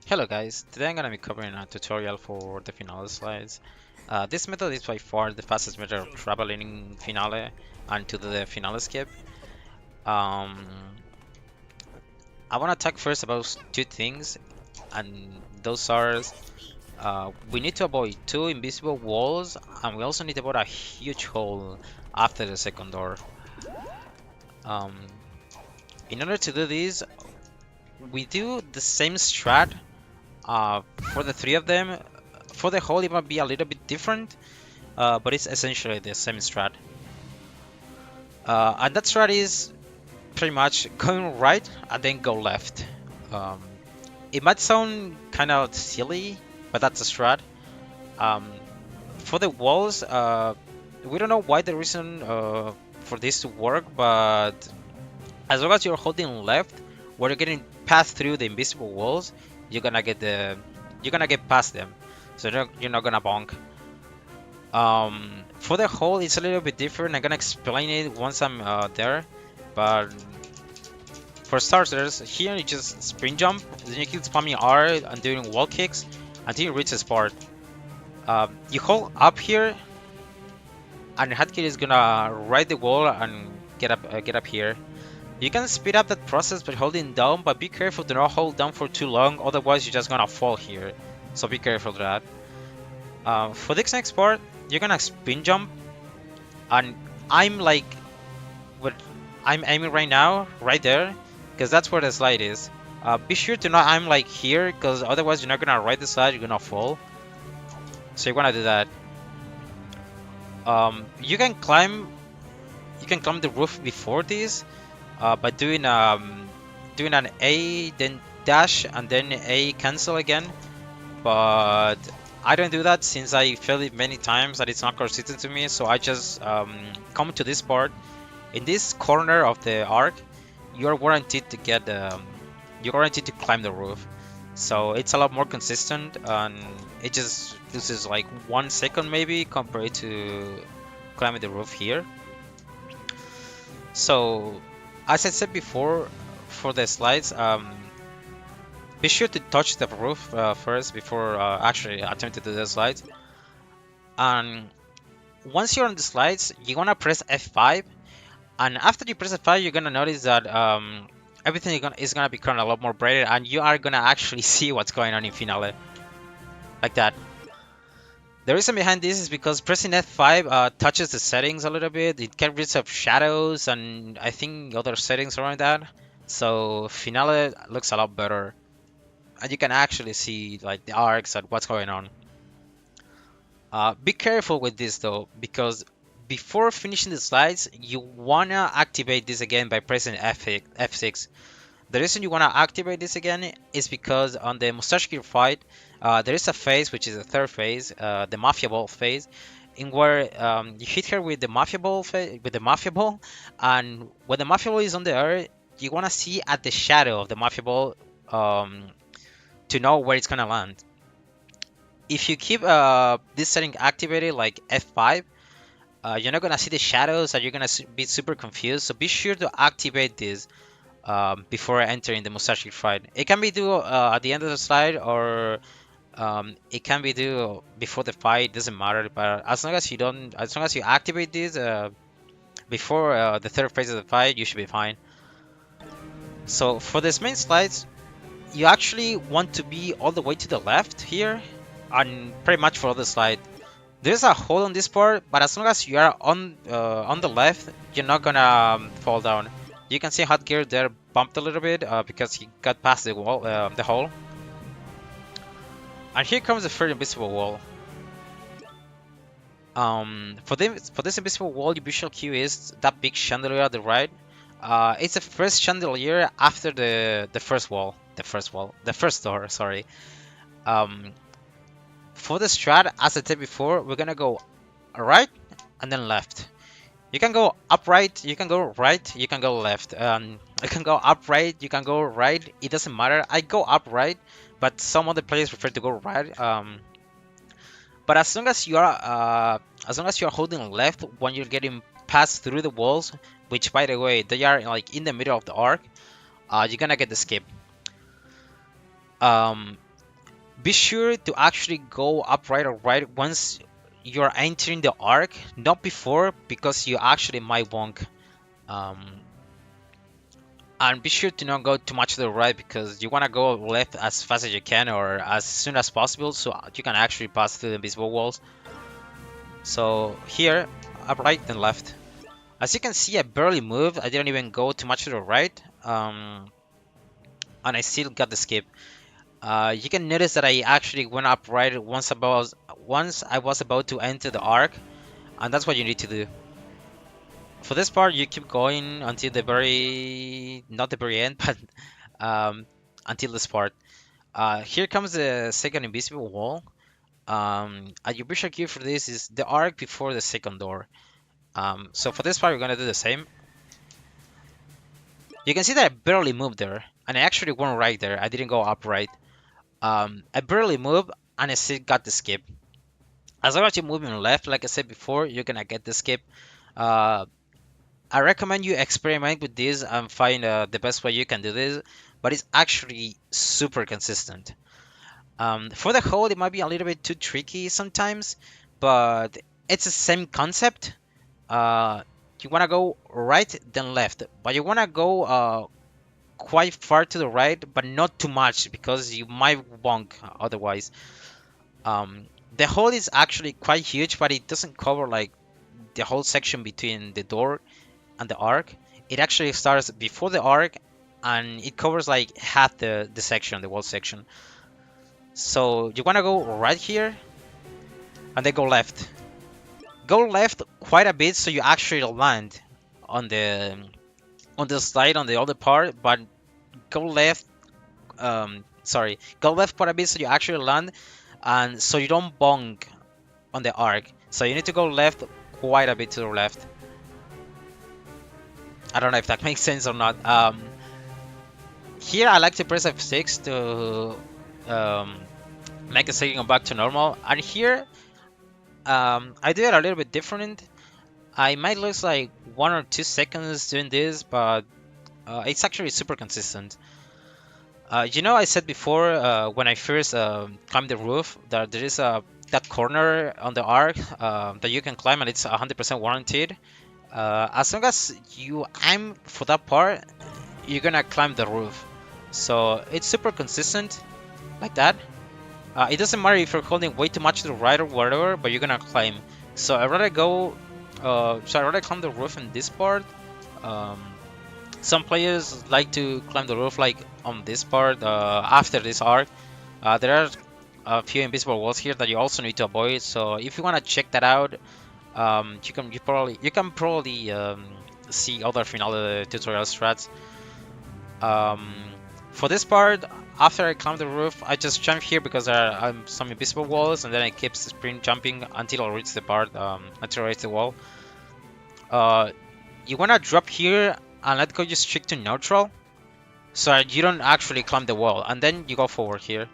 Hello guys, today I'm going to be covering a tutorial for the Finale slides. This method is by far the fastest method of traveling in Finale and to the Finale skip. Um, I want to talk first about two things, and those are we need to avoid two invisible walls, and we also need to avoid a huge hole after the second door. Um, in order to do this, we do the same strat for the three of them. For the hole, it might be a little bit different, but it's essentially the same strat. And that strat is pretty much going right and then go left. Um, it might sound kind of silly, but that's a strat. Um, for the walls, we don't know why the reason for this to work, but as long as you're holding left, where you're getting passed through the invisible walls, you're gonna get past them, so you're not gonna bonk. For the hole, it's a little bit different. I'm gonna explain it once I'm there. But for starters, here you just sprint jump, then you keep spamming R and doing wall kicks until you reach this part. You hold up here, and your hotkey is gonna ride the wall and get up here. You can speed up that process by holding down, but be careful to not hold down for too long, otherwise you're just gonna fall here. So be careful of that. For this next part, you're gonna spin jump, and I'm like, what I'm aiming right now, right there, because that's where the slide is. Be sure to not aim like here, because otherwise you're not gonna ride the slide, you're gonna fall. So you're gonna do that. You can climb the roof before this, by doing an A, then dash, and then A cancel again. But I don't do that since I failed it many times and it's not consistent to me. So I just come to this part. In this corner of the arc, you're guaranteed to you're guaranteed to climb the roof. So it's a lot more consistent, and it just loses like 1 second maybe compared to climbing the roof here. So as I said before, for the slides, be sure to touch the roof first before actually attempting to do the slides. And once you're on the slides, you wanna press F5, and after you press F5, you're gonna notice that everything is gonna become a lot more brighter, and you are gonna actually see what's going on in Finale, like that. The reason behind this is because pressing F5 touches the settings a little bit. It gets rid of shadows and I think other settings around that. So Finale looks a lot better, and you can actually see like the arcs and what's going on. Be careful with this though, because before finishing the slides, you wanna activate this again by pressing F6. The reason you wanna activate this again is because on the Mustache Gear fight, there is a phase which is the third phase, the Mafia Ball phase, in where you hit her with the Mafia Ball and when the Mafia Ball is on the air, you wanna see at the shadow of the Mafia Ball to know where it's gonna land. If you keep this setting activated like F5, you're not gonna see the shadows and you're gonna be super confused. So be sure to activate this before entering the Musashi fight. It can be do at the end of the slide, or it can be do before the fight. Doesn't matter. But as long as you activate this before the third phase of the fight, you should be fine. So for this main slides, you actually want to be all the way to the left here, and pretty much for the slide. There's a hole on this part, but as long as you are on the left, you're not gonna fall down. You can see Hot Gear there bumped a little bit because he got past the wall, the hole. And here comes the third invisible wall. For this invisible wall, your visual cue is that big chandelier at the right. It's the first chandelier after the first door. Sorry. For the strat, as I said before, we're gonna go right and then left. You can go upright, you can go right, you can go left. You can go upright, you can go right. It doesn't matter. I go upright, but some other players prefer to go right. But as long as you are holding left when you're getting passed through the walls, which by the way they are like in the middle of the arc, you're gonna get the skip. Be sure to actually go upright or right once you're entering the arc, not before, because you actually might wonk. Um, and be sure to not go too much to the right because you want to go left as fast as you can or as soon as possible so you can actually pass through the invisible walls. So here, upright and left. As you can see, I barely moved. I didn't even go too much to the right. And I still got the skip. You can notice that I actually went up right once I was about to enter the arc, and that's what you need to do. For this part, you keep going until the very, not the very end, but um, until this part. Here comes the second invisible wall. And your visual cue for this is the arc before the second door. So for this part, we're gonna do the same. You can see that I barely moved there, and I actually went right there. I didn't go upright. I barely moved, and I still got the skip. As long as you're moving left, like I said before, you're gonna get the skip. Uh, I recommend you experiment with this and find the best way you can do this, but it's actually super consistent. For the hold, it might be a little bit too tricky sometimes, but it's the same concept. Uh, you wanna go right, then left, but you wanna go quite far to the right, but not too much because you might wonk otherwise. Um, the hole is actually quite huge, but it doesn't cover like the whole section between the door and the arc. It actually starts before the arc, and it covers like half the section, the wall section. So you wanna go right here, and then go left. Go left quite a bit, so you actually land on the slide on the other part, but go left. Sorry, go left quite a bit, so you actually land, and so you don't bonk on the arc. So you need to go left quite a bit to the left. I don't know if that makes sense or not. Here I like to press F6 to make the second go back to normal. And here I do it a little bit different. I might lose like 1 or 2 seconds doing this, but it's actually super consistent. I said before when I first climbed the roof that there is that corner on the arc that you can climb and it's 100% warranted. As long as you aim for that part, you're gonna climb the roof. So it's super consistent like that. It doesn't matter if you're holding way too much to the right or whatever, but you're gonna climb. So I'd rather climb the roof in this part. Um, some players like to climb the roof like on this part after this arc. There are a few invisible walls here that you also need to avoid. So if you wanna check that out, you can probably see other Finale tutorial strats. Um, for this part, after I climb the roof, I just jump here because there are some invisible walls, and then I keep sprint jumping until I reach the part, until I reach the wall. You wanna drop here and let go just stick to neutral, so you don't actually climb the wall, and then you go forward here.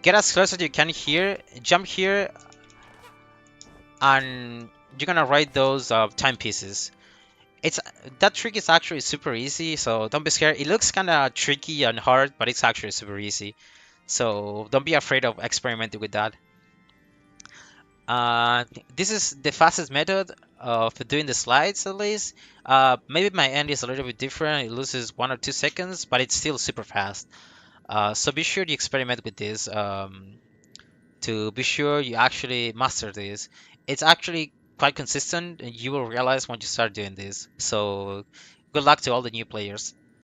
Get as close as you can here, jump here, and you're gonna ride those timepieces. It's that trick is actually super easy, so don't be scared. It looks kind of tricky and hard, but it's actually super easy. So don't be afraid of experimenting with that. Uh, this is the fastest method of doing the slides at least. Maybe my end is a little bit different. It loses 1 or 2 seconds, but it's still super fast. So be sure you experiment with this to be sure you actually master this. It's actually quite consistent, and you will realize once you start doing this. So good luck to all the new players.